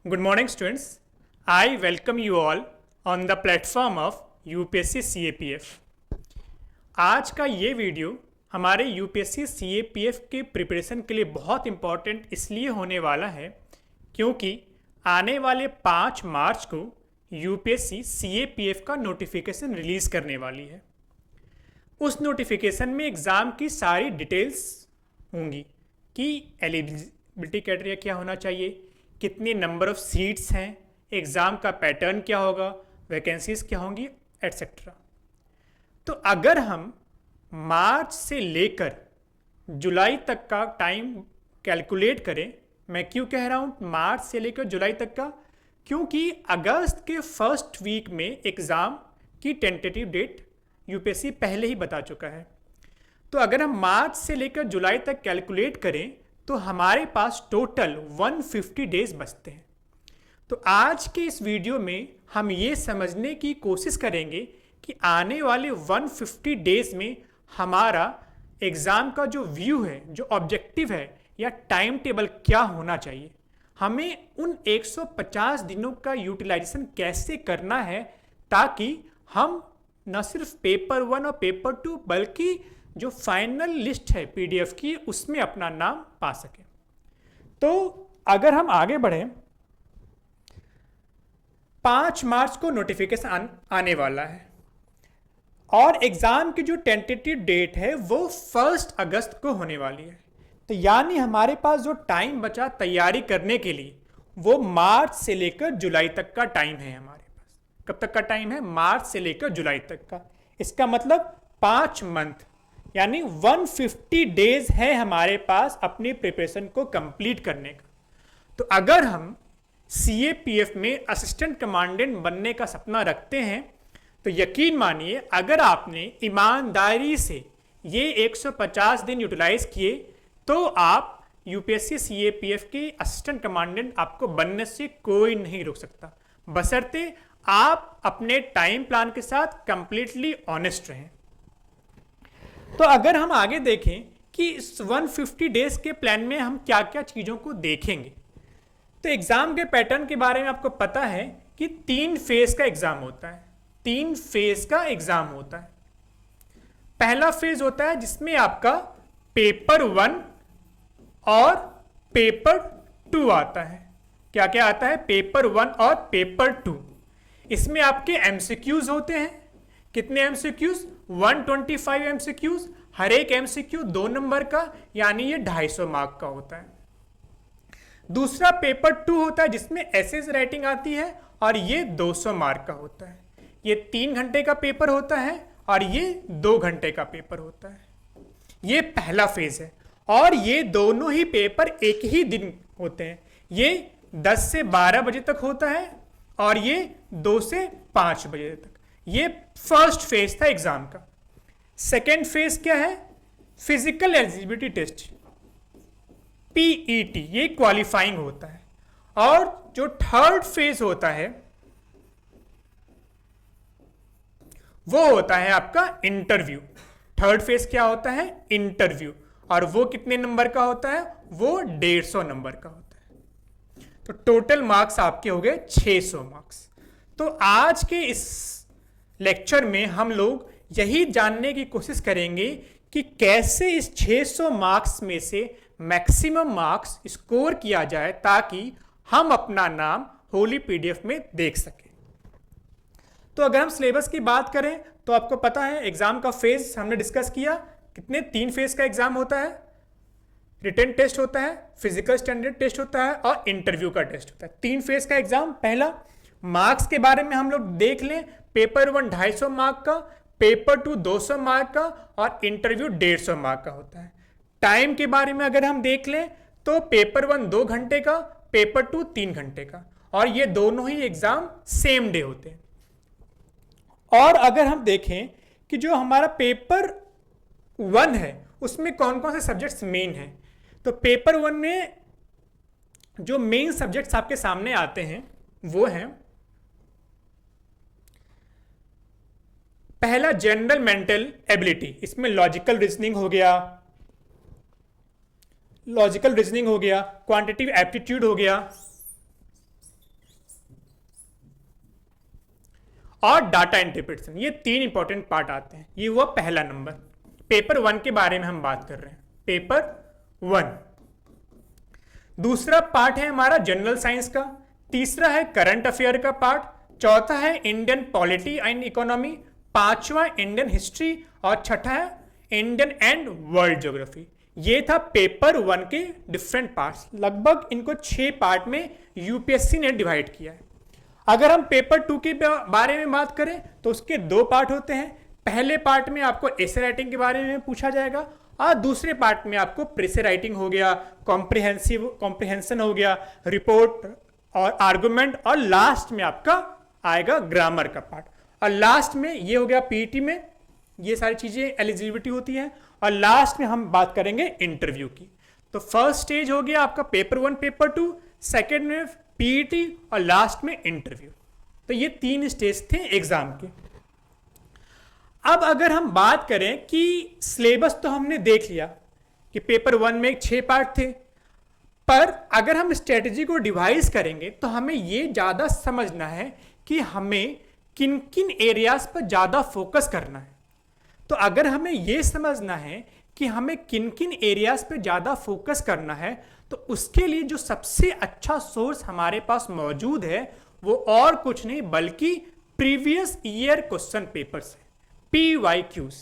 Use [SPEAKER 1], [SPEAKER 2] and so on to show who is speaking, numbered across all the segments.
[SPEAKER 1] Good morning students. I welcome you all on the platform of UPSC CAPF. आज का ये video हमारे UPSC CAPF के preparation के लिए बहुत इम्पॉर्टेंट इसलिए होने वाला है क्योंकि आने वाले 5 मार्च को UPSC CAPF का नोटिफिकेशन रिलीज़ करने वाली है। उस नोटिफिकेशन में एग्ज़ाम की सारी डिटेल्स होंगी कि एलिजिबिलिटी क्राइटेरिया क्या होना चाहिए, कितने नंबर ऑफ़ सीट्स हैं, एग्ज़ाम का पैटर्न क्या होगा, वैकेंसीज क्या होंगी, एट्सेट्रा। तो अगर हम मार्च से लेकर जुलाई तक का टाइम कैलकुलेट करें, मैं क्यों कह रहा हूँ मार्च से लेकर जुलाई तक का, क्योंकि अगस्त के फर्स्ट वीक में एग्ज़ाम की टेंटेटिव डेट यूपीएससी पहले ही बता चुका है। तो अगर हम मार्च से लेकर जुलाई तक कैलकुलेट करें तो हमारे पास टोटल 150 डेज बचते हैं। तो आज के इस वीडियो में हम ये समझने की कोशिश करेंगे कि आने वाले 150 डेज में हमारा एग्ज़ाम का जो व्यू है, जो ऑब्जेक्टिव है या टाइम टेबल क्या होना चाहिए, हमें उन 150 दिनों का यूटिलाइजेशन कैसे करना है ताकि हम न सिर्फ पेपर 1 और पेपर 2 बल्कि जो फाइनल लिस्ट है पीडीएफ की उसमें अपना नाम पा सके। तो अगर हम आगे बढ़ें, 5 मार्च को नोटिफिकेशन आने वाला है और एग्ज़ाम की जो टेंटेटिव डेट है वो 1 अगस्त को होने वाली है। तो यानी हमारे पास जो टाइम बचा तैयारी करने के लिए वो मार्च से लेकर जुलाई तक का टाइम है हमारे पास। कब तक का टाइम है? मार्च से लेकर जुलाई तक का। इसका मतलब 5 मंथ यानी 150 डेज है हमारे पास अपनी प्रिपरेशन को कंप्लीट करने का। तो अगर हम सीएपीएफ में असिस्टेंट कमांडेंट बनने का सपना रखते हैं तो यकीन मानिए अगर आपने ईमानदारी से ये 150 दिन यूटिलाइज किए तो आप यूपीएससी सीएपीएफ के असिस्टेंट कमांडेंट आपको बनने से कोई नहीं रोक सकता, बशर्ते आप अपने टाइम प्लान के साथ कंप्लीटली ऑनेस्ट रहें। तो अगर हम आगे देखें कि इस 150 डेज के प्लान में हम क्या क्या चीज़ों को देखेंगे, तो एग्ज़ाम के पैटर्न के बारे में आपको पता है कि 3 फेज का एग्ज़ाम होता है। 3 फेज का एग्ज़ाम होता है। पहला फेज होता है जिसमें आपका पेपर 1 और पेपर 2 आता है। क्या क्या आता है? पेपर 1 और पेपर 2। इसमें आपके एमसीक्यूज होते हैं। कितने एमसीक्यूज? 125 एमसीक्यूज। हर एक एमसीक्यू 2 नंबर का, यानी ये 250 मार्क का होता है। दूसरा पेपर 2 होता है जिसमें एसेज राइटिंग आती है और ये 200 मार्क का होता है। ये 3 घंटे का पेपर होता है और ये 2 घंटे का पेपर होता है। ये पहला फेज है और ये दोनों ही पेपर एक ही दिन होते हैं। ये 10 से 12 बजे तक होता है और ये 2 से 5 बजे तक। ये फर्स्ट फेज था एग्जाम का। सेकेंड फेज क्या है? फिजिकल एलिजिबिलिटी टेस्ट, पीईटी, ये क्वालिफाइंग होता है। और जो थर्ड फेज होता है वो होता है आपका इंटरव्यू। थर्ड फेज क्या होता है? इंटरव्यू। और वो कितने नंबर का होता है? वो 150 नंबर का होता है। तो टोटल मार्क्स आपके हो गए 600 मार्क्स। तो आज के इस लेक्चर में हम लोग यही जानने की कोशिश करेंगे कि कैसे इस 600 मार्क्स में से मैक्सिमम मार्क्स स्कोर किया जाए ताकि हम अपना नाम होली पीडीएफ में देख सकें। तो अगर हम सिलेबस की बात करें तो आपको पता है एग्जाम का फेज हमने डिस्कस किया। कितने? 3 फेज का एग्जाम होता है। रिटन टेस्ट होता है, फिजिकल स्टैंडर्ड टेस्ट होता है और इंटरव्यू का टेस्ट होता है। 3 फेज का एग्जाम। पहला, मार्क्स के बारे में हम लोग देख लें। पेपर 1 250 मार्क का, पेपर 2 200 मार्क का और इंटरव्यू 150 मार्क का होता है। टाइम के बारे में अगर हम देख लें तो पेपर 1 2 घंटे का, पेपर 2 3 घंटे का, और ये दोनों ही एग्जाम सेम डे होते हैं। और अगर हम देखें कि जो हमारा पेपर 1 है उसमें कौन कौन से सब्जेक्ट्स मेन हैं, तो पेपर 1 में जो मेन सब्जेक्ट्स आपके सामने आते हैं वो हैं, पहला जनरल मेंटल एबिलिटी। इसमें लॉजिकल रीजनिंग हो गया, क्वांटिटेटिव एप्टीट्यूड हो गया, और डाटा इंटरप्रिटेशन, ये 3 इंपॉर्टेंट पार्ट आते हैं। ये हुआ पहला नंबर। पेपर 1 के बारे में हम बात कर रहे हैं, पेपर 1। दूसरा पार्ट है हमारा जनरल साइंस का, तीसरा है करंट अफेयर का पार्ट, चौथा है इंडियन पॉलिटी एंड इकोनॉमी, पांचवा इंडियन हिस्ट्री और छठा है इंडियन एंड वर्ल्ड ज्योग्राफी। ये था पेपर 1 के डिफरेंट पार्ट्स। लगभग इनको 6 पार्ट में यूपीएससी ने डिवाइड किया है। अगर हम पेपर 2 के बारे में बात करें तो उसके 2 पार्ट होते हैं। पहले पार्ट में आपको एसे राइटिंग के बारे में पूछा जाएगा और दूसरे पार्ट में आपको प्रेसे राइटिंग हो गया, कॉम्प्रिहेंशन हो गया, रिपोर्ट और आर्गुमेंट, और लास्ट में आपका आएगा ग्रामर का पार्ट। और लास्ट में ये हो गया पीईटी में ये सारी चीजें एलिजिबिलिटी होती है, और लास्ट में हम बात करेंगे इंटरव्यू की। तो फर्स्ट स्टेज हो गया आपका पेपर 1 पेपर 2, सेकेंड में पीईटी और लास्ट में इंटरव्यू। तो ये 3 स्टेज थे एग्जाम के। अब अगर हम बात करें कि सिलेबस तो हमने देख लिया कि पेपर 1 में 6 पार्ट थे, पर अगर हम स्ट्रेटजी को डिवाइस करेंगे तो हमें ये ज़्यादा समझना है कि हमें किन किन एरियाज पर ज़्यादा फोकस करना है। तो अगर हमें ये समझना है कि हमें किन किन एरियाज पर ज़्यादा फोकस करना है, तो उसके लिए जो सबसे अच्छा सोर्स हमारे पास मौजूद है वो और कुछ नहीं बल्कि प्रीवियस ईयर क्वेश्चन पेपर्स है, PYQs।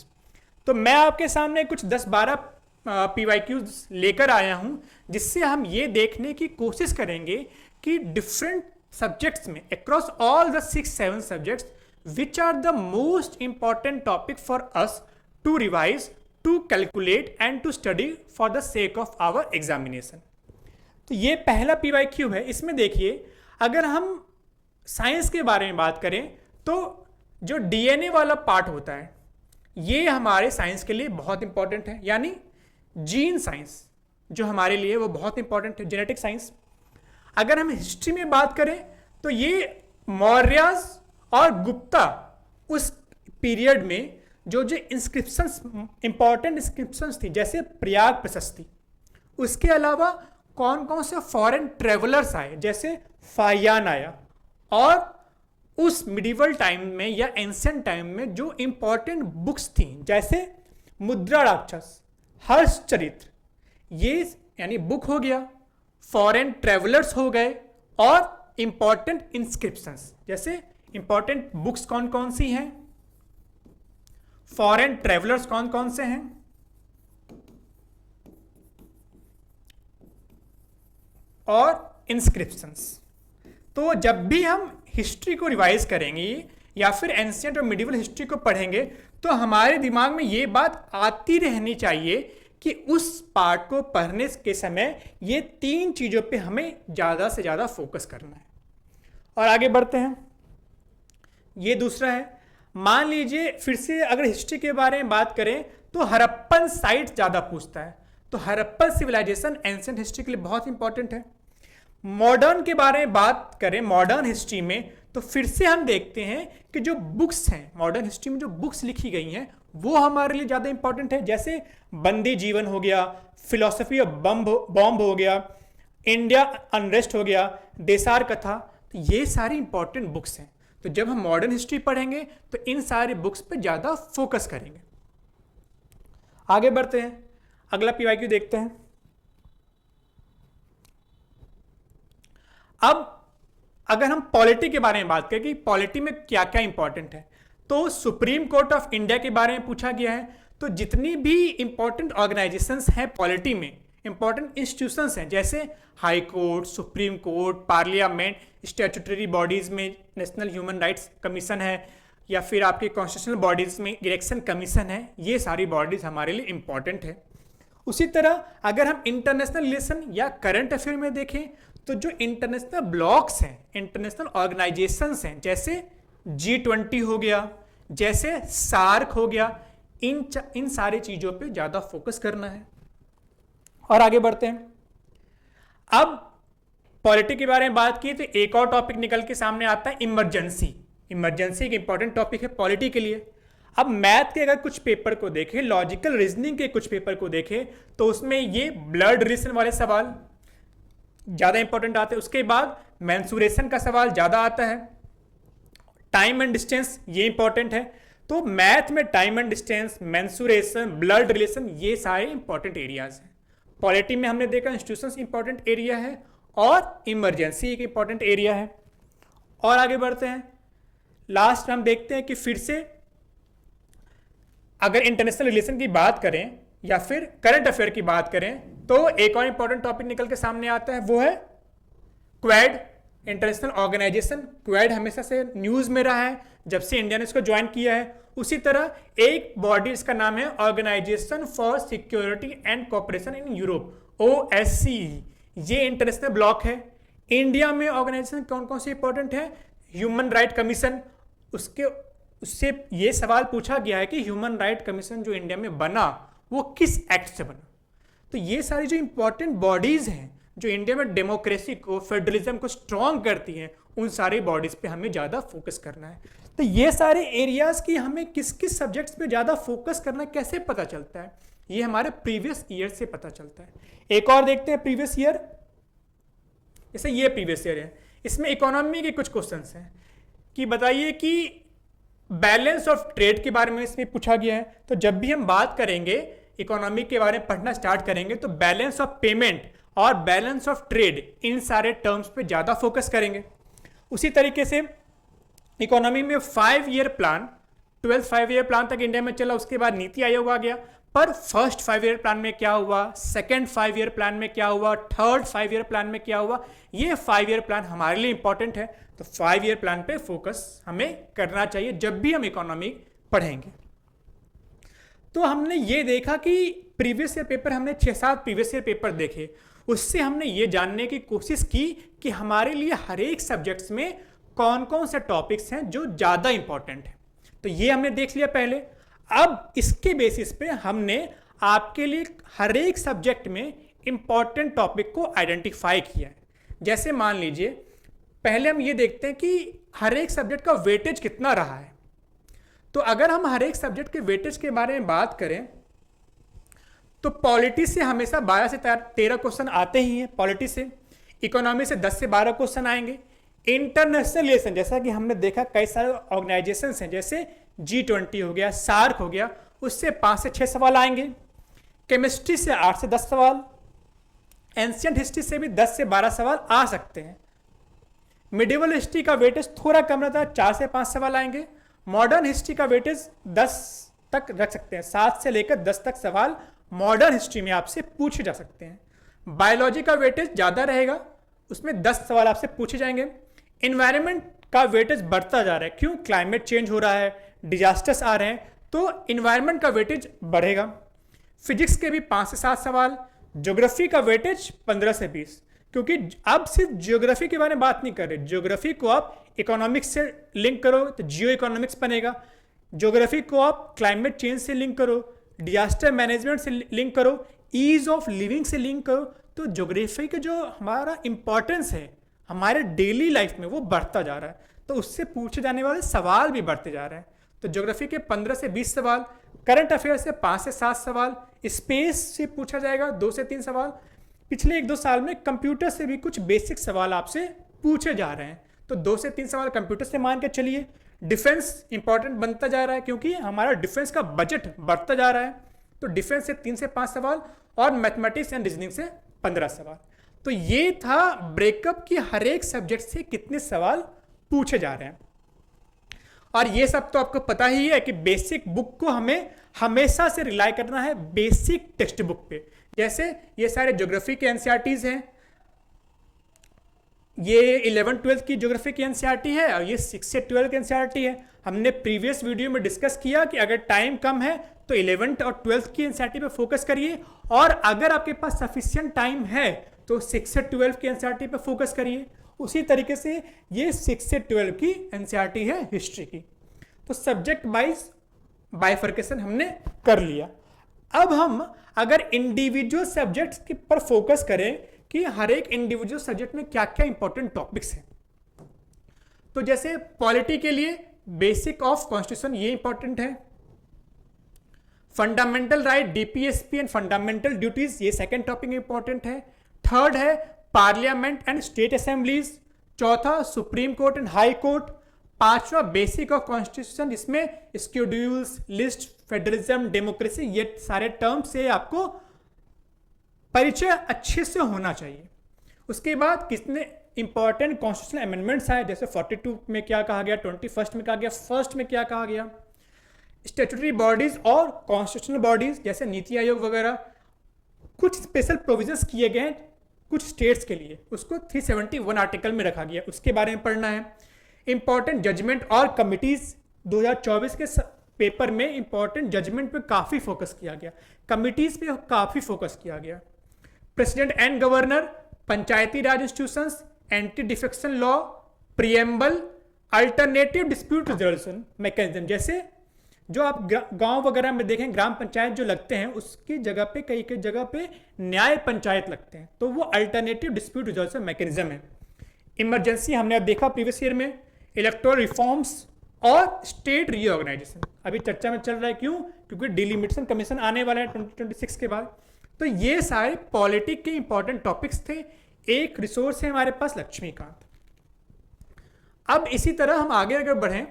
[SPEAKER 1] तो मैं आपके सामने कुछ 10-12 PYQs लेकर आया हूं, जिससे हम ये देखने की कोशिश करेंगे कि डिफरेंट सब्जेक्ट्स में across all the 6-7 subjects which are the most important topic for us to revise, to calculate and to study for the sake of our examination। तो ये पहला PYQ है। इसमें देखिए, अगर हम साइंस के बारे में बात करें तो जो DNA वाला पार्ट होता है ये हमारे साइंस के लिए बहुत इंपॉर्टेंट है, यानी जीन साइंस जो हमारे लिए वो बहुत इंपॉर्टेंट है, जेनेटिक साइंस। अगर हम हिस्ट्री में बात करें तो ये मौर्यास और गुप्ता उस पीरियड में जो इंस्क्रिप्शंस, इंपॉर्टेंट इंस्क्रिप्शंस थी, जैसे प्रयाग प्रशस्ति, उसके अलावा कौन कौन से फॉरेन ट्रेवलर्स आए, जैसे फाहियान आया, और उस मिडिवल टाइम में या एंशिएंट टाइम में जो इंपॉर्टेंट बुक्स थी, जैसे मुद्रा राक्षस, हर्ष चरित्र, ये यानी बुक हो गया, फॉरेन ट्रेवलर्स हो गए, और इंपॉर्टेंट इंस्क्रिप्शंस। जैसे इंपॉर्टेंट बुक्स कौन कौन सी हैं, फॉरेन ट्रेवलर्स कौन कौन से हैं, और इंस्क्रिप्शंस। तो जब भी हम हिस्ट्री को रिवाइज करेंगे या फिर एंशिएंट और मिडिवल हिस्ट्री को पढ़ेंगे तो हमारे दिमाग में ये बात आती रहनी चाहिए कि उस पार्ट को पढ़ने के समय ये 3 चीजों पे हमें ज्यादा से ज्यादा फोकस करना है। और आगे बढ़ते हैं। ये दूसरा है, मान लीजिए फिर से अगर हिस्ट्री के बारे में बात करें तो हड़प्पन साइट ज्यादा पूछता है, तो हड़प्पन सिविलाइजेशन एंशिएंट हिस्ट्री के लिए बहुत इंपॉर्टेंट है। मॉडर्न के बारे में बात करें, मॉडर्न हिस्ट्री में, तो फिर से हम देखते हैं कि जो बुक्स हैं मॉडर्न हिस्ट्री में, जो बुक्स लिखी गई हैं वो हमारे लिए ज़्यादा इंपॉर्टेंट है। जैसे बंदी जीवन हो गया, फिलॉसफी ऑफ बॉम्ब हो गया, इंडिया अनरेस्ट हो गया, देसार कथा, तो ये सारी इंपॉर्टेंट बुक्स हैं। तो जब हम मॉडर्न हिस्ट्री पढ़ेंगे तो इन सारे बुक्स पे ज़्यादा फोकस करेंगे। आगे बढ़ते हैं, अगला PYQ देखते हैं। अब अगर हम पॉलिटी के बारे में बात करें कि पॉलिटी में क्या क्या इंपॉर्टेंट है, तो सुप्रीम कोर्ट ऑफ इंडिया के बारे में पूछा गया है। तो जितनी भी इंपॉर्टेंट ऑर्गेनाइजेशंस हैं पॉलिटी में, इंपॉर्टेंट इंस्टीट्यूशंस हैं, जैसे high court, supreme court, parliament, statutory bodies में नेशनल ह्यूमन राइट्स कमीशन है, या फिर आपके कॉन्स्टिट्यूशनल बॉडीज में इलेक्शन कमीशन है, ये सारी बॉडीज हमारे लिए इंपॉर्टेंट है। उसी तरह अगर हम इंटरनेशनल रिलेशन या करंट अफेयर में देखें तो जो इंटरनेशनल ब्लॉक्स हैं, इंटरनेशनल ऑर्गेनाइजेशंस हैं, जैसे G20 हो गया, जैसे सार्क हो गया, इन सारी चीजों पे ज्यादा फोकस करना है। और आगे बढ़ते हैं। अब पॉलिटी के बारे में बात की तो एक और टॉपिक निकल के सामने आता है, इमरजेंसी। इमरजेंसी एक इंपॉर्टेंट टॉपिक है पॉलिटी के लिए। अब मैथ के अगर कुछ पेपर को देखें, लॉजिकल रीजनिंग के कुछ पेपर को देखें, तो उसमें ये ब्लड रिलेशन वाले सवाल ज़्यादा इंपॉर्टेंट आते हैं। उसके बाद मेंसुरेशन का सवाल ज़्यादा आता है, टाइम एंड डिस्टेंस ये इंपॉर्टेंट है। तो मैथ में time and distance, mensuration, blood relation, ये सारे इंपॉर्टेंट एरियाज हैं। पॉलिटी में हमने देखा इंस्टीट्यूशंस इंपॉर्टेंट एरिया है और इमरजेंसी एक इंपॉर्टेंट एरिया है। और आगे बढ़ते हैं, लास्ट में हम देखते हैं कि फिर से अगर इंटरनेशनल रिलेशन की बात करें या फिर करंट अफेयर की बात करें तो एक और इंपॉर्टेंट टॉपिक निकल के सामने आता है, वो है क्वेड, इंटरनेशनल ऑर्गेनाइजेशन। क्वेड हमेशा से न्यूज में रहा है जब से इंडिया ने इसको ज्वाइन किया है। उसी तरह एक बॉडी, इसका नाम है organisation for security and cooperation in Europe, OSCE। ये इंटरनेशनल ब्लॉक है। इंडिया में ऑर्गेनाइजेशन कौन कौन से इंपॉर्टेंट है? ह्यूमन राइट कमीशन, उससे ये सवाल पूछा गया है कि ह्यूमन राइट कमीशन जो इंडिया में बना वो किस एक्ट से बना। तो ये सारी जो इंपॉर्टेंट बॉडीज हैं जो इंडिया में डेमोक्रेसी को, फेडरलिज्म को स्ट्रॉन्ग करती हैं, उन सारी बॉडीज पे हमें ज़्यादा फोकस करना है। तो ये सारे एरियाज की हमें किस किस सब्जेक्ट्स पे ज़्यादा फोकस करना कैसे पता चलता है? ये हमारे प्रीवियस ईयर से पता चलता है। एक और देखते हैं प्रीवियस ईयर, जैसे ये प्रीवियस ईयर है, इसमें इकोनॉमी के कुछ क्वेश्चंस हैं कि बताइए कि बैलेंस ऑफ ट्रेड के बारे में इसमें पूछा गया है। तो जब भी हम बात करेंगे इकोनॉमी के बारे में पढ़ना स्टार्ट करेंगे तो बैलेंस ऑफ पेमेंट और बैलेंस ऑफ ट्रेड, इन सारे टर्म्स पे ज़्यादा फोकस करेंगे। उसी तरीके से इकोनॉमी में 5 ईयर प्लान, 12 5 ईयर प्लान तक इंडिया में चला, उसके बाद नीति आयोग आ गया। पर फर्स्ट 5 ईयर प्लान में क्या हुआ, सेकेंड 5 ईयर प्लान में क्या हुआ, थर्ड 5 ईयर प्लान में क्या हुआ, ये 5 ईयर प्लान हमारे लिए इंपॉर्टेंट है। तो 5 ईयर प्लान पे फोकस हमें करना चाहिए जब भी हम इकोनॉमी पढ़ेंगे। तो हमने ये देखा कि प्रीवियस ईयर पेपर, हमने 6-7 प्रीवियस ईयर पेपर देखे, उससे हमने ये जानने की कोशिश की कि हमारे लिए हर एक सब्जेक्ट्स में कौन कौन से टॉपिक्स हैं जो ज़्यादा इंपॉर्टेंट है। तो ये हमने देख लिया पहले। अब इसके बेसिस पे हमने आपके लिए हर एक सब्जेक्ट में इंपॉर्टेंट टॉपिक को आइडेंटिफाई किया है। जैसे मान लीजिए, पहले हम ये देखते हैं कि हर एक सब्जेक्ट का वेटेज कितना रहा है। तो अगर हम हर एक सब्जेक्ट के वेटेज के बारे में बात करें तो पॉलिटी से हमेशा 12 से 13 क्वेश्चन आते ही हैं। पॉलिटी से, इकोनॉमी से 10 से 12 क्वेश्चन आएंगे। इंटरनेशनल रिलेशन, जैसा कि हमने देखा कई सारे ऑर्गेनाइजेशंस हैं, जैसे G20 हो गया, सार्क हो गया, उससे 5 से 6 सवाल आएंगे। केमिस्ट्री से 8 से 10 सवाल, एंशियंट हिस्ट्री से भी 10 से 12 सवाल आ सकते हैं। मिडिवल हिस्ट्री का वेटेज थोड़ा कम रहता है, 4 से 5 सवाल आएंगे। मॉडर्न हिस्ट्री का वेटेज 10 तक रख सकते हैं, 7 से लेकर 10 तक सवाल मॉडर्न हिस्ट्री में आपसे पूछे जा सकते हैं। बायोलॉजी का वेटेज ज़्यादा रहेगा, उसमें 10 सवाल आपसे पूछे जाएंगे। इन्वायरमेंट का वेटेज बढ़ता जा रहा है, क्यों? क्लाइमेट चेंज हो रहा है, डिजास्टर्स आ रहे हैं, तो इन्वायरमेंट का वेटेज बढ़ेगा। फिजिक्स के भी 5 से 7 सवाल। ज्योग्राफी का वेटेज 15 से 20, क्योंकि अब सिर्फ ज्योग्राफी के बारे में बात नहीं कर रहे। ज्योग्राफी को आप इकोनॉमिक्स से लिंक करो तो जियो इकोनॉमिक्स बनेगा। ज्योग्राफी को आप क्लाइमेट चेंज से लिंक करो, डिजास्टर मैनेजमेंट से लिंक करो, ईज ऑफ लिविंग से लिंक करो। तो ज्योग्राफी का जो हमारा इंपॉर्टेंस है हमारे डेली लाइफ में वो बढ़ता जा रहा है, तो उससे पूछे जाने वाले सवाल भी बढ़ते जा रहे हैं। तो ज्योग्राफी के 15 से 20 सवाल, करंट अफेयर से 5 से 7 सवाल, स्पेस से पूछा जाएगा 2 से 3 सवाल। पिछले 1-2 साल में कंप्यूटर से भी कुछ बेसिक सवाल आपसे पूछे जा रहे हैं, तो 2 से 3 सवाल कंप्यूटर से मान के चलिए। डिफेंस इंपॉर्टेंट बनता जा रहा है क्योंकि हमारा डिफेंस का बजट बढ़ता जा रहा है, तो डिफेंस से 3 से 5 सवाल और मैथमेटिक्स एंड रीजनिंग से 15 सवाल। तो ये था ब्रेकअप की हर एक सब्जेक्ट से कितने सवाल पूछे जा रहे हैं। और ये सब तो आपको पता ही है कि बेसिक बुक को हमें हमेशा से रिलाई करना है बेसिक टेक्स्ट बुक पे। जैसे ये सारे ज्योग्राफी के एनसीईआरटीज हैं, ये 11th-12th की ज्योग्राफी की एनसीईआरटी है और ये 6 से 12 की एनसीईआरटी है। हमने प्रीवियस वीडियो में डिस्कस किया कि अगर टाइम कम है तो 11th और 12th की एनसीईआरटी पे फोकस करिए, और अगर आपके पास सफिशिएंट टाइम है तो 6 से 12 की एनसीईआरटी पे फोकस करिए। उसी तरीके से ये 6 से 12 की एनसीईआरटी है हिस्ट्री की। तो सब्जेक्ट वाइज बाइफर्केशन हमने कर लिया। अब हम अगर इंडिविजुअल सब्जेक्ट्स के पर फोकस करें कि हर एक इंडिविजुअल सब्जेक्ट में क्या क्या इंपॉर्टेंट टॉपिक्स हैं, तो जैसे पॉलिटी के लिए बेसिक ऑफ कॉन्स्टिट्यूशन ये इंपॉर्टेंट है। Fundamental right, DPSP and fundamental duties, ये सेकंड टॉपिक इंपॉर्टेंट है। थर्ड है पार्लियामेंट एंड स्टेट असेंबलीज। चौथा supreme court and high court. पांचवा बेसिक ऑफ कॉन्स्टिट्यूशन, जिसमें स्केड्यूल्स, लिस्ट, फेडरलिज्म, डेमोक्रेसी, ये सारे टर्म से आपको परिचय अच्छे से होना चाहिए। उसके बाद कितने इंपॉर्टेंट कॉन्स्टिट्यूशनल अमेंडमेंट्स आए, जैसे 42 में क्या कहा गया, 21 में कहा गया, फर्स्ट में क्या कहा गया, स्टैट्यूटरी बॉडीज और कॉन्स्टिट्यूशनल बॉडीज जैसे नीति आयोग वगैरह, कुछ स्पेशल प्रोविजंस किए गए हैं कुछ स्टेट्स के लिए, उसको 371 आर्टिकल में रखा गया, उसके बारे में पढ़ना है। इंपॉर्टेंट जजमेंट और कमिटीज 2024 के पेपर में इंपॉर्टेंट जजमेंट पे काफ़ी फोकस किया गया, कमिटीज पे काफ़ी फोकस किया गया। President and governor, Panchayati Raj institutions, anti defection law, preamble, alternative dispute resolution mechanism, जैसे जो आप गांव वगैरह में देखें ग्राम पंचायत जो लगते हैं उसकी जगह पे कई कई जगह पे न्याय पंचायत लगते हैं, तो वो अल्टरनेटिव डिस्प्यूट रिजोल्यूशन मैकेनिज्म है। इमरजेंसी हमने अब देखा प्रीवियस ईयर में, इलेक्टोरल रिफॉर्म्स और स्टेट रीऑर्गेनाइजेशन अभी चर्चा में चल रहा है, क्यों? क्योंकि डिलिमिटेशन कमीशन आने वाला है 2026 के बाद। तो ये सारे पॉलिटिक के इंपॉर्टेंट टॉपिक्स थे। एक रिसोर्स है हमारे पास लक्ष्मीकांत। अब इसी तरह हम आगे अगर बढ़ें,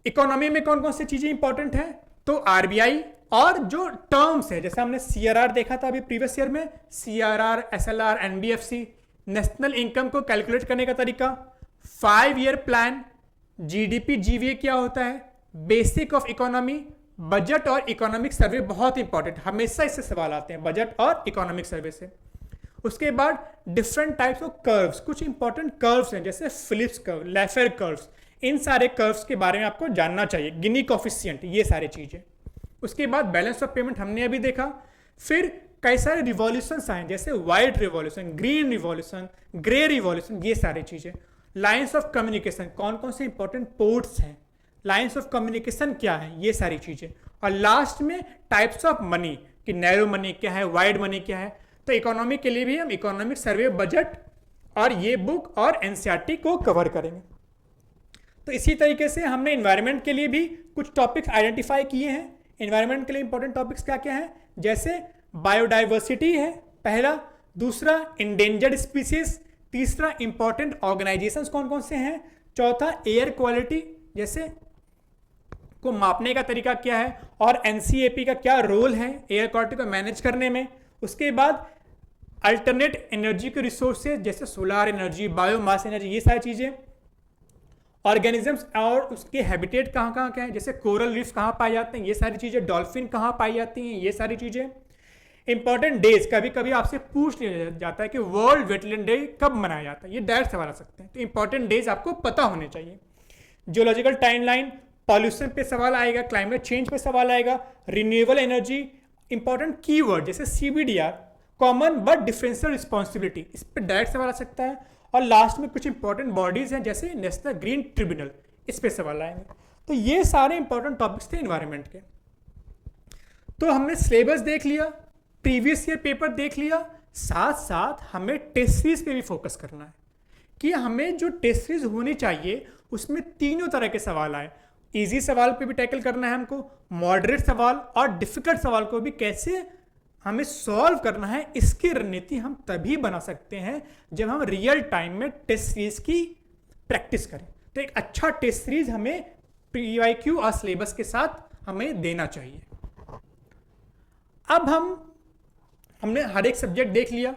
[SPEAKER 1] इकोनॉमी में कौन कौन सी चीजें इंपॉर्टेंट हैं, तो आरबीआई और जो टर्म्स है, जैसे हमने सीआरआर देखा था अभी प्रीवियस ईयर में, CRR, SLR, NBFC, national income को कैलकुलेट करने का तरीका, 5 ईयर प्लान, जीडीपी जीवीए क्या होता है, बेसिक ऑफ इकोनॉमी, बजट और इकोनॉमिक सर्वे बहुत इंपॉर्टेंट, हमेशा इससे सवाल आते हैं बजट और इकोनॉमिक सर्वे से। उसके बाद डिफरेंट टाइप्स ऑफ कर्व्स, कुछ इंपॉर्टेंट कर्व्स हैं जैसे फिलिप्स कर्व, लेफेर कर्व्स, इन सारे कर्व्स के बारे में आपको जानना चाहिए, गिनी कोफिशिएंट, ये सारी चीजें। उसके बाद बैलेंस ऑफ पेमेंट हमने अभी देखा। फिर कई सारे रिवॉल्यूशंस आए जैसे white revolution, green revolution, grey revolution, ये सारी चीजें। लाइंस ऑफ कम्युनिकेशन, कौन कौन से इंपॉर्टेंट पोर्ट्स हैं, लाइंस ऑफ कम्युनिकेशन क्या है, ये सारी चीजें। और लास्ट में टाइप्स ऑफ मनी, कि नैरो मनी क्या है, वाइड मनी क्या है। तो इकोनॉमी के लिए भी हम इकोनॉमिक सर्वे, बजट और ये बुक और एनसीईआरटी को कवर करेंगे। तो इसी तरीके से हमने एनवायरनमेंट के लिए भी कुछ टॉपिक्स आइडेंटिफाई किए हैं। एनवायरनमेंट के लिए इंपॉर्टेंट टॉपिक्स क्या क्या हैं, जैसे बायोडाइवर्सिटी है पहला, दूसरा इंडेंजर्ड स्पीसीज, तीसरा इंपॉर्टेंट ऑर्गेनाइजेशंस कौन कौन से हैं, चौथा एयर क्वालिटी, जैसे को मापने का तरीका क्या है, और एनसीएपी का क्या रोल है एयर क्वालिटी को मैनेज करने में। उसके बाद अल्टरनेट एनर्जी के रिसोर्सेज जैसे सोलार एनर्जी, बायोमास एनर्जी, ये सारी चीज़ें। ऑर्गेनिजम्स और उसके हैबिटेट कहाँ कहाँ क्या है, जैसे कोरल रीफ कहाँ पाए जाते हैं, ये सारी चीज़ें। डॉल्फिन कहाँ पाई जाती हैं, ये सारी चीज़ें। इंपॉर्टेंट डेज, कभी कभी आपसे पूछ लिया जाता है कि वर्ल्ड वेटलैंड डे कब मनाया जाता है, ये डायरेक्ट सवाल आ सकते हैं, तो इंपॉर्टेंट डेज आपको पता होने चाहिए। जियोलॉजिकल टाइमलाइन, पॉल्यूशन पे सवाल आएगा, क्लाइमेट चेंज पे सवाल आएगा, रिन्यूएबल एनर्जी, इंपॉर्टेंट कीवर्ड जैसे सीबीडीआर, कॉमन बट डिफरेंशियल रिस्पॉन्सिबिलिटी, इस पर डायरेक्ट सवाल आ सकता है। और लास्ट में कुछ इंपॉर्टेंट बॉडीज हैं जैसे नेशनल ग्रीन ट्रिब्यूनल, इस पे सवाल आएंगे। तो ये सारे इंपॉर्टेंट टॉपिक्स थे एनवायरनमेंट के। तो हमने सिलेबस देख लिया, प्रीवियस ईयर पेपर देख लिया, साथ साथ हमें टेस्ट सीरीज पे भी फोकस करना है कि हमें जो टेस्ट सीरीज होनी चाहिए उसमें तीनों तरह के सवाल आए। इजी सवाल पे भी टैकल करना है हमको, मॉडरेट सवाल और डिफिकल्ट सवाल को भी कैसे हमें सॉल्व करना है, इसकी रणनीति हम तभी बना सकते हैं जब हम रियल टाइम में टेस्ट सीरीज की प्रैक्टिस करें। तो एक अच्छा टेस्ट सीरीज हमें PYQ और सिलेबस के साथ हमें देना चाहिए। अब हमने हर एक सब्जेक्ट देख लिया,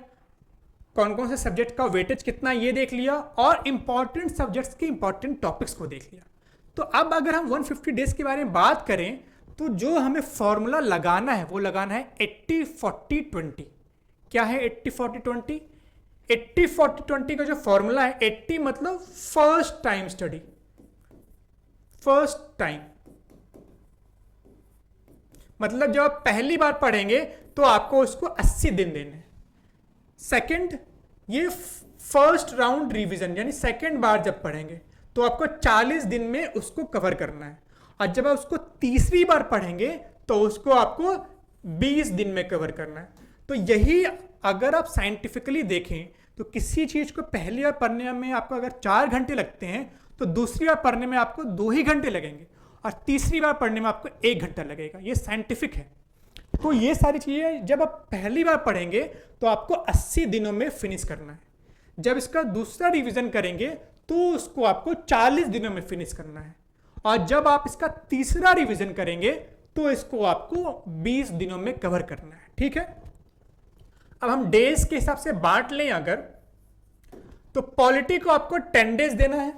[SPEAKER 1] कौन कौन से सब्जेक्ट का वेटेज कितना ये देख लिया, और इंपॉर्टेंट सब्जेक्ट्स के इंपॉर्टेंट टॉपिक्स को देख लिया। तो अब अगर हम 150 डेज के बारे में बात करें तो जो हमें फॉर्मूला लगाना है वो लगाना है 80-40-20। क्या है 80-40-20? 80-40-20 का जो फॉर्मूला है, 80 मतलब first time study, first time मतलब जब आप पहली बार पढ़ेंगे तो आपको उसको 80 दिन देने हैं। सेकंड, ये फर्स्ट राउंड रिवीजन, यानी सेकंड बार जब पढ़ेंगे तो आपको 40 दिन में उसको कवर करना है, और जब आप उसको तीसरी बार पढ़ेंगे तो उसको आपको 20 दिन में कवर करना है। तो यही अगर आप साइंटिफिकली देखें तो किसी चीज को पहली बार पढ़ने में आपको अगर 4 घंटे लगते हैं तो दूसरी बार पढ़ने में आपको 2 ही घंटे लगेंगे, और तीसरी बार पढ़ने में आपको 1 घंटा लगेगा। ये साइंटिफिक है। तो ये सारी चीजें जब आप पहली बार पढ़ेंगे तो आपको 80 दिनों में फिनिश करना है। जब इसका दूसरा रिवीजन करेंगे तो उसको आपको 40 दिनों में फिनिश करना है, और जब आप इसका तीसरा रिवीजन करेंगे तो इसको आपको 20 दिनों में कवर करना है। ठीक है, अब हम डेज के हिसाब से बांट लें अगर, तो पॉलिटी को आपको 10 डेज देना है,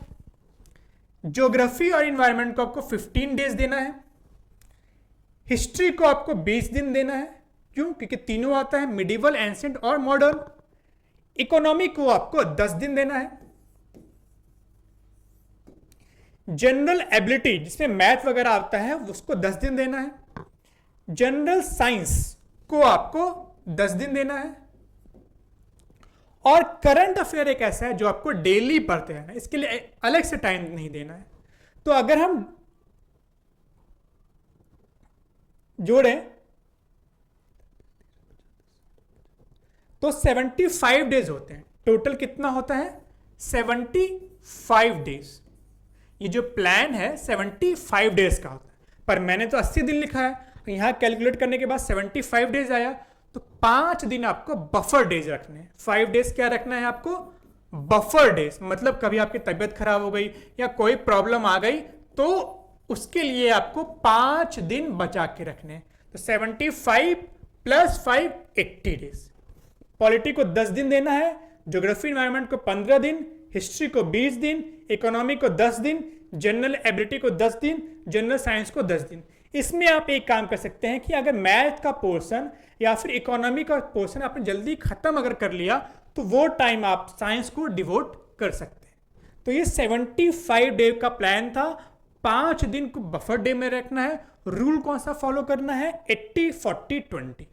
[SPEAKER 1] ज्योग्राफी और इन्वायरमेंट को आपको 15 डेज देना है, हिस्ट्री को आपको 20 दिन देना है, क्यों? क्योंकि तीनों आता है, मिडिवल, एंशिएंट और मॉडर्न। इकोनॉमी को आपको 10 दिन देना है, जनरल एबिलिटी जिसमें मैथ वगैरह आता है उसको 10 दिन देना है, जनरल साइंस को आपको 10 दिन देना है, और करंट अफेयर एक ऐसा है जो आपको डेली पढ़ते रहना है, इसके लिए अलग से टाइम नहीं देना है। तो अगर हम जोड़ें तो 75 डेज होते हैं। टोटल कितना होता है? 75 डेज। ये जो प्लान है 75 डेज का होता है, पर मैंने तो 80 दिन लिखा है, यहां कैलकुलेट करने के बाद 75 डेज आया, तो 5 दिन आपको बफर डेज रखने हैं। 5 डेज क्या रखना है आपको? बफर डेज, मतलब कभी आपकी तबीयत खराब हो गई या कोई प्रॉब्लम आ गई तो उसके लिए आपको 5 दिन बचा के रखने हैं। तो 75 प्लस 5 80 डेज। पॉलिटी को 10 दिन देना है, ज्योग्राफी एनवायरनमेंट को 15 दिन, हिस्ट्री को 20 दिन, इकोनॉमी को 10 दिन, जनरल एबिलिटी को 10 दिन, जनरल साइंस को 10 दिन। इसमें आप एक काम कर सकते हैं कि अगर मैथ का पोर्शन या फिर इकोनॉमी का पोर्शन आपने जल्दी खत्म अगर कर लिया तो वो टाइम आप साइंस को डिवोट कर सकते हैं। तो ये 75 डे का प्लान था, 5 दिन को बफर डे में रखना है। रूल कौन सा फॉलो करना है? 80 40 20।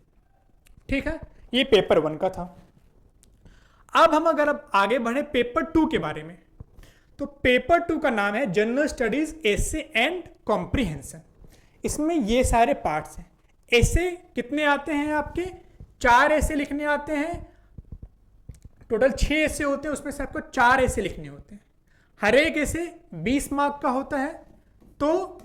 [SPEAKER 1] ठीक है, ये पेपर 1 का था। अब हम अगर अब आगे बढ़े पेपर 2 के बारे में, तो पेपर 2 का नाम है general studies essay and comprehension. इसमें ये सारे पार्ट्स हैं। एसे कितने आते हैं आपके? 4 एसे लिखने आते हैं, टोटल 6 एसे होते हैं, उसमें से आपको 4 एसे लिखने होते हैं। हर एक एसे 20 मार्क का होता है, तो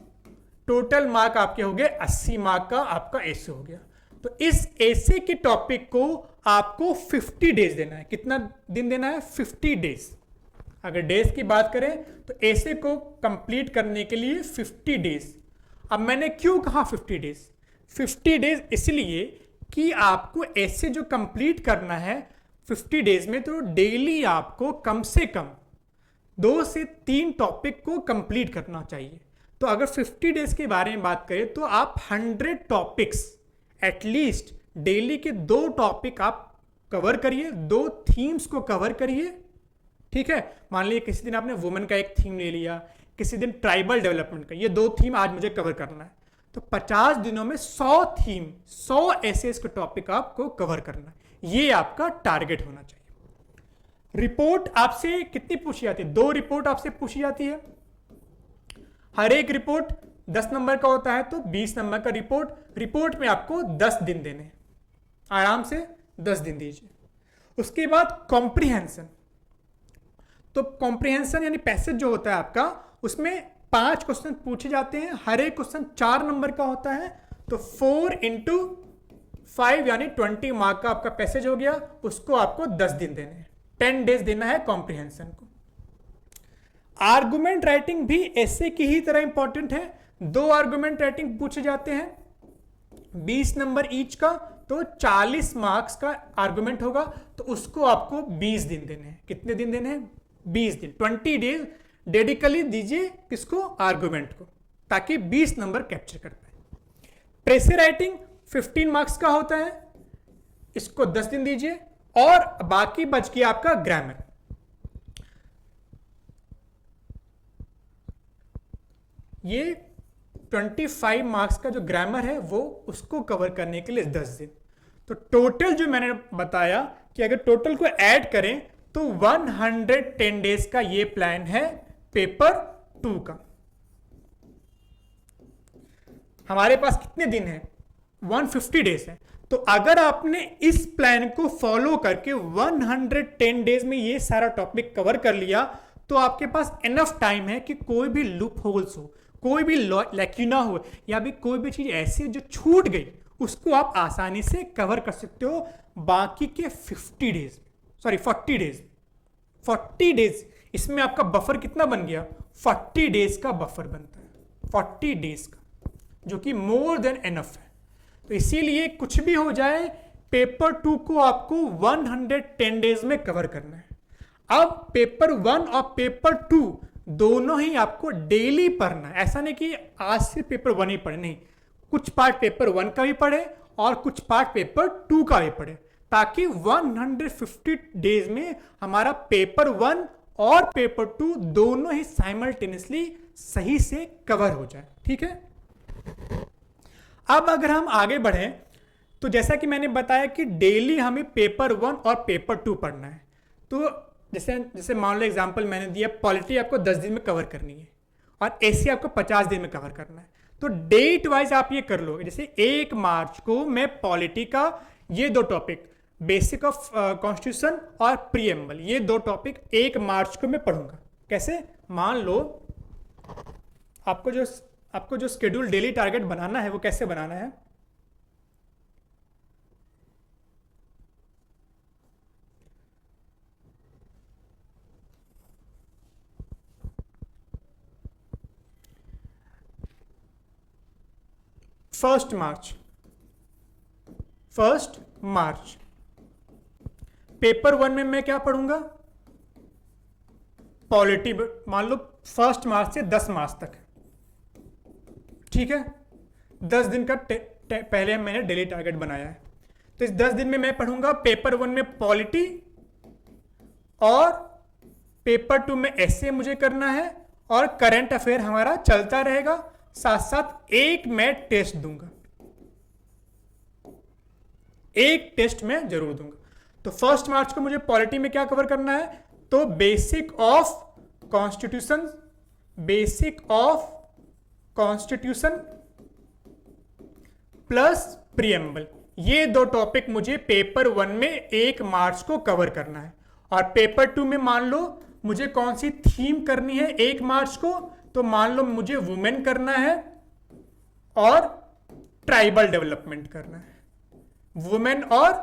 [SPEAKER 1] टोटल मार्क आपके हो गए 80 मार्क का आपका एसे हो गया। तो इस एसे के टॉपिक को आपको 50 डेज देना है। कितना दिन देना है? 50 डेज। अगर डेज की बात करें तो एसे को कंप्लीट करने के लिए 50 डेज। अब मैंने क्यों कहा 50 डेज? 50 डेज इसलिए कि आपको एसे जो कंप्लीट करना है 50 डेज में, तो डेली आपको कम से कम 2 से 3 टॉपिक को कंप्लीट करना चाहिए। तो अगर 50 डेज के बारे में बात करें तो आप 100 टॉपिक्स एटलीस्ट डेली के 2 टॉपिक आप कवर करिए, 2 थीम्स को कवर करिए। ठीक है, मान लीजिए किसी दिन आपने वुमेन का एक थीम ले लिया, किसी दिन ट्राइबल डेवलपमेंट का, ये 2 थीम आज मुझे कवर करना है, तो 50 दिनों में 100 थीम, 100 एसेस के टॉपिक आपको कवर करना है। ये आपका टारगेट होना चाहिए। रिपोर्ट आपसे कितनी पूछी जाती है? 2 रिपोर्ट आपसे पूछी जाती है। हर एक रिपोर्ट 10 नंबर का होता है, तो 20 नंबर का रिपोर्ट में आपको 10 दिन देने हैं। आराम से 10 दिन दीजिए। उसके बाद कॉम्प्रिहेंशन, तो कॉम्प्रिहेंशन यानी पैसेज जो होता है आपका, उसमें 5 क्वेश्चन पूछे जाते हैं, हर एक क्वेश्चन 4 नंबर का होता है, तो 4 × 5 यानी 20 मार्क का आपका पैसेज हो गया। उसको आपको 10 दिन देने हैं, 10 डेज देना है कॉम्प्रिहेंशन को। आर्गुमेंट राइटिंग भी ऐसे की ही तरह इंपॉर्टेंट है। 2 आर्गुमेंट राइटिंग पूछे जाते हैं, 20 नंबर ईच का, तो 40 मार्क्स का आर्गुमेंट होगा, तो उसको आपको 20 दिन देने हैं। कितने दिन देने हैं? 20 दिन। 20 डेज डेडिकली दीजिए किसको? आर्गुमेंट को, ताकि 20 नंबर कैप्चर कर पाए। प्रेसे राइटिंग 15 मार्क्स का होता है, इसको 10 दिन दीजिए, और बाकी बच गया आपका ग्रामर। ये 25 मार्क्स का जो ग्रामर है वो उसको कवर करने के लिए 10 दिन। तो टोटल जो मैंने बताया कि अगर टोटल को ऐड करें तो 110 डेज का ये प्लान है पेपर 2 का। हमारे पास कितने दिन हैं? 150 डेज है। तो अगर आपने इस प्लान को फॉलो करके 110 डेज में ये सारा टॉपिक कवर कर लिया, तो आपके पास इनफ टाइम है कि कोई भी लूप होल्स हो, कोई भी लैक्यूना हो, या भी कोई भी चीज ऐसी जो छूट गई, उसको आप आसानी से कवर कर सकते हो बाकी के 40 डेज। 40 डेज, इसमें आपका बफर कितना बन गया, 40 डेज का बफर बनता है, 40 डेज का, जो कि मोर देन एनफ है। तो इसीलिए कुछ भी हो जाए, पेपर 2 को आपको 110 डेज में कवर करना है। अब पेपर 1 और पेपर 2 दोनों ही आपको डेली पढ़ना है। ऐसा नहीं कि आज से पेपर 1 ही पढ़े, नहीं, कुछ पार्ट पेपर 1 का भी पढ़े और कुछ पार्ट पेपर 2 का भी पढ़े, ताकि 150 डेज में हमारा पेपर 1 और पेपर 2 दोनों ही साइमल्टेनियसली सही से कवर हो जाए। ठीक है, अब अगर हम आगे बढ़ें तो जैसा कि मैंने बताया कि डेली हमें पेपर 1 और पेपर 2 पढ़ना है। तो जैसे मान लो एग्जांपल मैंने दिया, पॉलिटी आपको 10 दिन में कवर करनी है और एसी आपको 50 दिन में कवर करना है। तो डेट वाइज आप ये कर लोगे, जैसे 1 मार्च को मैं पॉलिटी का ये 2 टॉपिक, बेसिक ऑफ कॉन्स्टिट्यूशन और प्रीएम्बल, ये 2 टॉपिक 1 मार्च को मैं पढ़ूंगा। कैसे, मान लो आपको जो शेड्यूल डेली टारगेट बनाना है वो कैसे बनाना है, फर्स्ट मार्च पेपर 1 में मैं क्या पढ़ूंगा, पॉलिटी, मान लो 1 मार्च से 10 मार्च तक, ठीक है, 10 दिन का पहले मैंने डेली टारगेट बनाया है। तो इस 10 दिन में मैं पढ़ूंगा पेपर 1 में पॉलिटी और पेपर 2 में एसए मुझे करना है और करंट अफेयर हमारा चलता रहेगा, साथ साथ एक मैं टेस्ट दूंगा, एक टेस्ट मैं जरूर दूंगा। तो 1 मार्च को मुझे पॉलिटी में क्या कवर करना है, तो basic of constitution plus preamble, ये 2 टॉपिक मुझे पेपर 1 में 1 मार्च को कवर करना है। और पेपर 2 में मान लो मुझे कौन सी थीम करनी है 1 मार्च को, तो मान लो मुझे वुमेन करना है और ट्राइबल डेवलपमेंट करना है, वुमेन और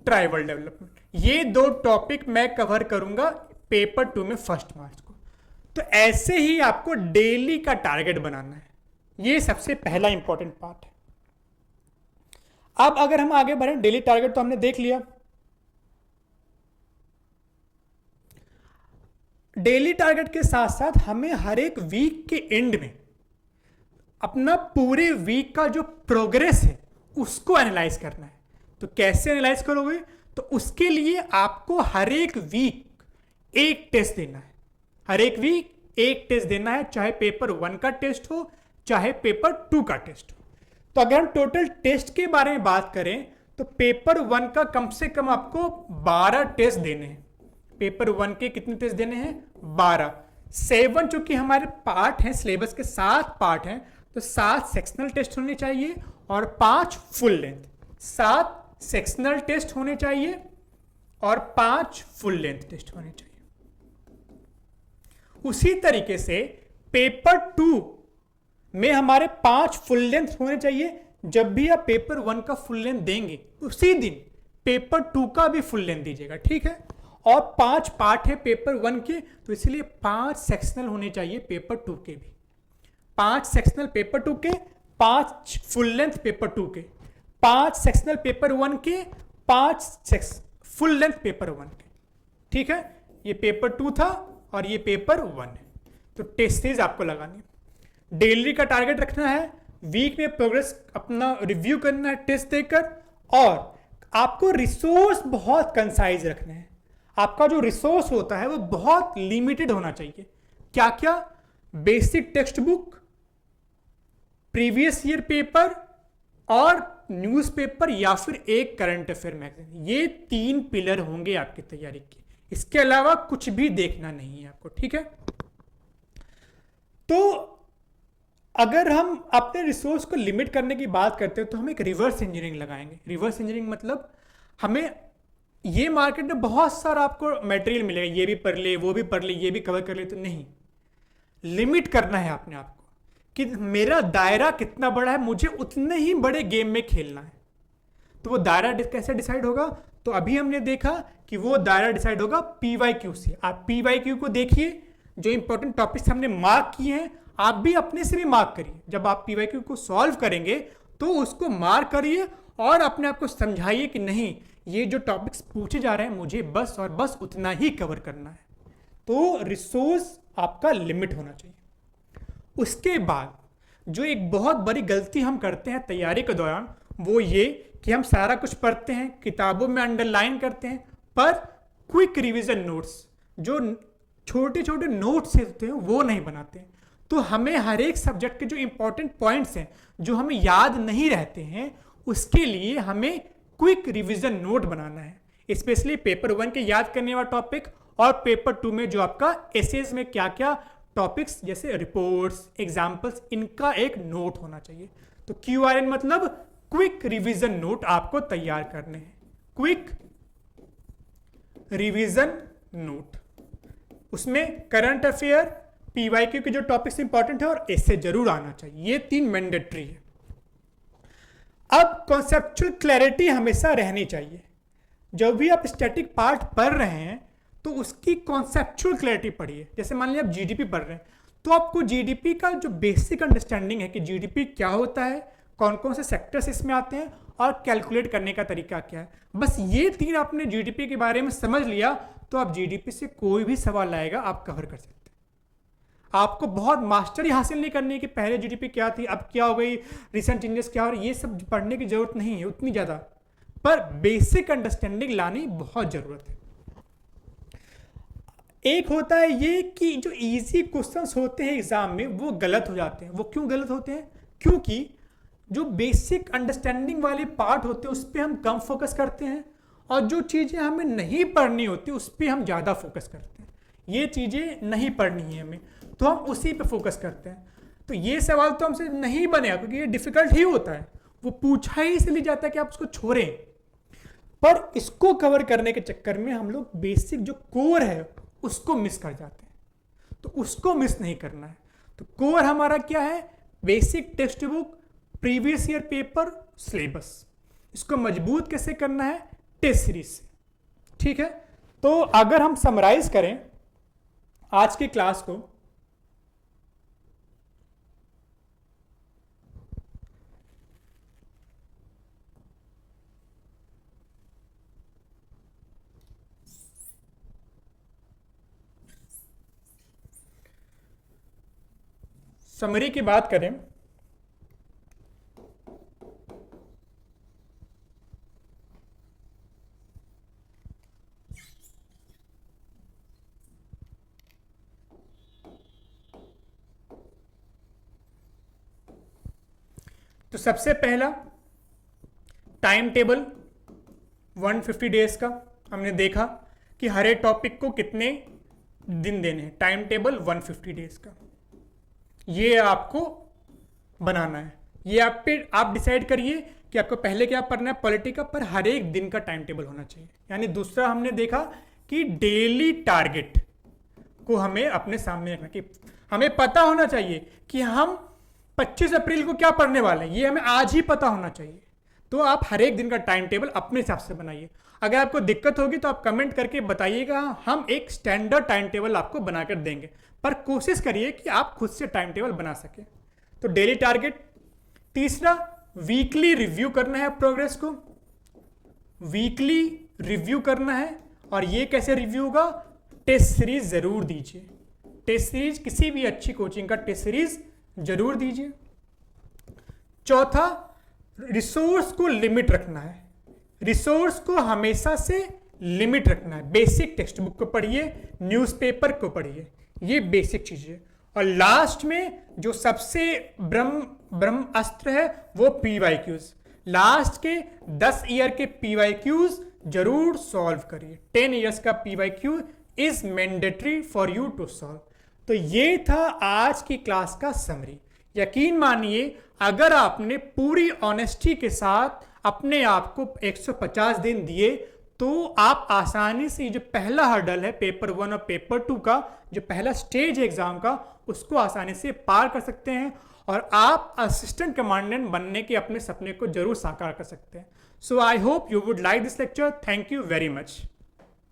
[SPEAKER 1] ट्राइबल डेवलपमेंट, ये 2 टॉपिक मैं कवर करूंगा पेपर 2 में 1 मार्च को। तो ऐसे ही आपको डेली का टारगेट बनाना है, ये सबसे पहला इंपॉर्टेंट पार्ट है। अब अगर हम आगे बढ़ें, डेली टारगेट तो हमने देख लिया, डेली टारगेट के साथ साथ हमें हर एक वीक के एंड में अपना पूरे वीक का जो प्रोग्रेस है उसको एनालाइज करना है। तो कैसे एनालाइज करोगे, तो उसके लिए आपको हर एक वीक एक टेस्ट देना है, हर एक वीक एक टेस्ट देना है, चाहे पेपर 1 का टेस्ट हो चाहे पेपर 2 का टेस्ट हो। तो अगर हम टोटल टेस्ट के बारे में बात करें तो पेपर 1 का कम से कम आपको 12 टेस्ट देने हैं। पेपर 1 के कितने टेस्ट देने हैं, 12, 7 चूंकि हमारे पार्ट हैं, सिलेबस के 7 पार्ट हैं, तो 7 सेक्शनल टेस्ट होने चाहिए और 5 फुल लेंथ, 7 सेक्शनल टेस्ट होने चाहिए और 5 फुल लेंथ टेस्ट होने चाहिए। उसी तरीके से पेपर 2 में हमारे 5 फुल लेंथ होने चाहिए। जब भी आप पेपर 1 का फुल लेंथ देंगे उसी दिन पेपर 2 का भी फुल लेंथ दीजिएगा, ठीक है। और 5 पार्ट है पेपर 1 के, तो इसलिए 5 सेक्शनल होने चाहिए पेपर 2 के भी, 5 सेक्शनल पेपर 2 के, 5 फुल लेंथ पेपर 2 के, 5 सेक्शनल पेपर 1 के, 5 फुल लेंथ पेपर 1 के, ठीक है। ये पेपर 2 था और ये पेपर 1 है। तो टेस्ट सीरीज आपको लगानी है, डेली का टारगेट रखना है, वीक में प्रोग्रेस अपना रिव्यू करना है टेस्ट देकर, और आपको रिसोर्स बहुत कंसाइज रखना है। आपका जो रिसोर्स होता है वो बहुत लिमिटेड होना चाहिए। क्या क्या, basic text book, previous year paper और न्यूज़पेपर या फिर एक करंट अफेयर मैगजीन, ये 3 पिलर होंगे आपकी तैयारी के। इसके अलावा कुछ भी देखना नहीं है आपको, ठीक है। तो अगर हम अपने रिसोर्स को लिमिट करने की बात करते हैं तो हम एक रिवर्स इंजीनियरिंग लगाएंगे। रिवर्स इंजीनियरिंग मतलब हमें ये मार्केट में बहुत सारा आपको मटेरियल मिलेगा, ये भी पढ़ ले, वो भी पढ़ ले, ये भी कवर कर ले, तो नहीं, लिमिट करना है अपने आप को कि मेरा दायरा कितना बड़ा है, मुझे उतने ही बड़े गेम में खेलना है। तो वो दायरा कैसे डिसाइड होगा, तो अभी हमने देखा कि वो दायरा डिसाइड होगा PYQ से। आप PYQ को देखिए, जो इंपॉर्टेंट टॉपिक्स हमने मार्क किए हैं आप भी अपने से भी मार्क करिए। जब आप PYQ को सॉल्व करेंगे तो उसको मार्क करिए और अपने आप को समझाइए कि नहीं, ये जो टॉपिक्स पूछे जा रहे हैं मुझे बस और बस उतना ही कवर करना है। तो रिसोर्स आपका लिमिट होना चाहिए। उसके बाद जो एक बहुत बड़ी गलती हम करते हैं तैयारी के दौरान, वो ये कि हम सारा कुछ पढ़ते हैं, किताबों में अंडरलाइन करते हैं, पर क्विक रिवीजन नोट्स, जो छोटे छोटे नोट्स होते हैं वो नहीं बनाते हैं। तो हमें हर एक सब्जेक्ट के जो इंपॉर्टेंट पॉइंट्स हैं जो हमें याद नहीं रहते हैं, उसके लिए हमें क्विक रिवीजन नोट बनाना है। स्पेशली पेपर 1 के याद करने वाला टॉपिक और पेपर 2 में जो आपका एसेज में क्या क्या टॉपिक्स जैसे रिपोर्ट्स, एग्जाम्पल्स, इनका एक नोट होना चाहिए। तो QRN मतलब क्विक रिवीजन नोट आपको तैयार करने हैं। क्विक रिवीजन नोट, उसमें करंट अफेयर, PYQ के जो टॉपिक्स इंपॉर्टेंट है और ऐसे जरूर आना चाहिए। ये 3 मैंडेटरी है। अब कॉन्सेप्चुअल क्लैरिटी हमेशा रहनी चाहिए। जब भी आप स्टैटिक पार्ट पढ़ रहे हैं तो उसकी कॉन्सेप्चुअल क्लैरिटी पढ़िए। जैसे मान लीजिए आप GDP पढ़ रहे हैं तो आपको GDP का जो बेसिक अंडरस्टैंडिंग है कि GDP क्या होता है, कौन कौन से सेक्टर्स इसमें आते हैं और कैलकुलेट करने का तरीका क्या है, बस ये 3 आपने GDP के बारे में समझ लिया तो आप GDP से कोई भी सवाल आएगा आप कवर कर सकते हैं। आपको बहुत मास्टरी हासिल नहीं करनी है कि पहले GDP क्या थी, अब क्या हो गई, रिसेंट चेंजेस क्या हो रही, ये सब पढ़ने की जरूरत नहीं है उतनी ज़्यादा, पर बेसिक अंडरस्टैंडिंग लानी बहुत ज़रूरत है। एक होता है ये कि जो इजी क्वेश्चंस होते हैं एग्जाम में वो गलत हो जाते हैं। वो क्यों गलत होते हैं? क्योंकि जो बेसिक अंडरस्टैंडिंग वाले पार्ट होते हैं उस पर हम कम फोकस करते हैं और जो चीज़ें हमें नहीं पढ़नी होती उस पर हम ज़्यादा फोकस करते हैं। ये चीज़ें नहीं पढ़नी है हमें तो हम उसी पे फोकस करते हैं। तो ये सवाल तो हमसे नहीं बनेगा क्योंकि ये डिफिकल्ट ही होता है, वो पूछा ही इसलिए जाता है कि आप उसको छोड़ें। पर इसको कवर करने के चक्कर में हम लोग बेसिक जो कोर है उसको मिस कर जाते हैं, तो उसको मिस नहीं करना है। तो कोर हमारा क्या है? Basic text book, previous year paper, syllabus. इसको मजबूत कैसे करना है? टेस्ट सीरीज से। ठीक है, तो अगर हम समराइज करें आज की क्लास को, समरी की बात करें तो सबसे पहला टाइम टेबल 150 डेज का हमने देखा कि हर एक टॉपिक को कितने दिन देने हैं। टाइम टेबल 150 डेज का ये आपको बनाना है। ये आप डिसाइड करिए कि आपको पहले क्या पढ़ना है पॉलिटी का, पर हर एक दिन का टाइम टेबल होना चाहिए। यानी दूसरा हमने देखा कि डेली टारगेट को हमें अपने सामने रखना, कि हमें पता होना चाहिए कि हम 25 अप्रैल को क्या पढ़ने वाले हैं, ये हमें आज ही पता होना चाहिए। तो आप हर एक दिन का टाइम टेबल अपने हिसाब से बनाइए। अगर आपको दिक्कत होगी तो आप कमेंट करके बताइएगा, हम एक स्टैंडर्ड टाइम टेबल आपको बनाकर देंगे, पर कोशिश करिए कि आप खुद से टाइम टेबल बना सकें। तो डेली टारगेट। तीसरा, वीकली रिव्यू करना है प्रोग्रेस को, वीकली रिव्यू करना है। और ये कैसे रिव्यू होगा? टेस्ट सीरीज जरूर दीजिए। टेस्ट सीरीज, किसी भी अच्छी कोचिंग का टेस्ट सीरीज जरूर दीजिए। चौथा, रिसोर्स को लिमिट रखना है। रिसोर्स को हमेशा से लिमिट रखना है। बेसिक टेक्स्ट बुक को पढ़िए, न्यूज़पेपर को पढ़िए, ये बेसिक चीज है। और लास्ट में जो सबसे ब्रह्मास्त्र है वो PYQs। लास्ट के 10 ईयर के PYQs जरूर सॉल्व करिए। 10 ईयर्स का PYQ is mandatory for you to solve. तो ये था आज की क्लास का समरी। यकीन मानिए अगर आपने पूरी ऑनेस्टी के साथ अपने आप को 150 दिन दिए तो आप आसानी से जो पहला हर्डल है पेपर 1 और पेपर 2 का, जो पहला स्टेज है एग्जाम का, उसको आसानी से पार कर सकते हैं और आप असिस्टेंट कमांडेंट बनने के अपने सपने को जरूर साकार कर सकते हैं। So I hope you would like this lecture. Thank you very much.